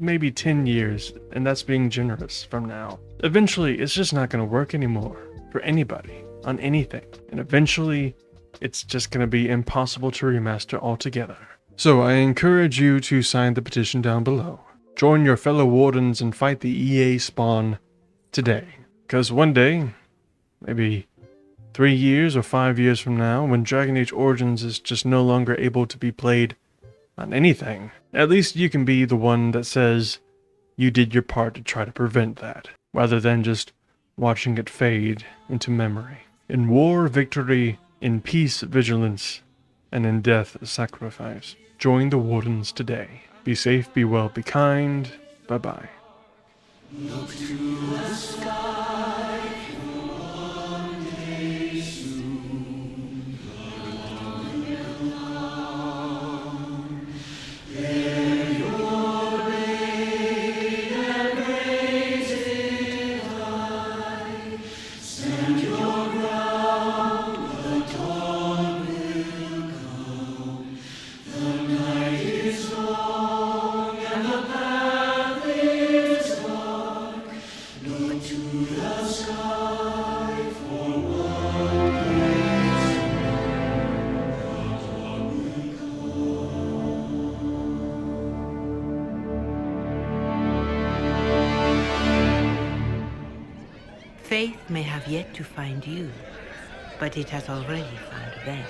maybe 10 years, and that's being generous from now. Eventually, it's just not going to work anymore for anybody on anything. And eventually, it's just going to be impossible to remaster altogether. So I encourage you to sign the petition down below. Join your fellow wardens and fight the EA spawn today. Because one day, maybe 3 years or 5 years from now, when Dragon Age Origins is just no longer able to be played on anything, at least you can be the one that says you did your part to try to prevent that, rather than just watching it fade into memory. In war, victory; in peace, vigilance; and in death, sacrifice. Join the Wardens today. Be safe, be well, be kind. Bye-bye. Look to the sky, one day soon, the dawn will come. Bear your blade and raise it high. Stand your ground, the dawn will come. The night is long and the path is dark. Look to the sky for one day soon, the dawn will Faith may have yet to find you, but it has already found them.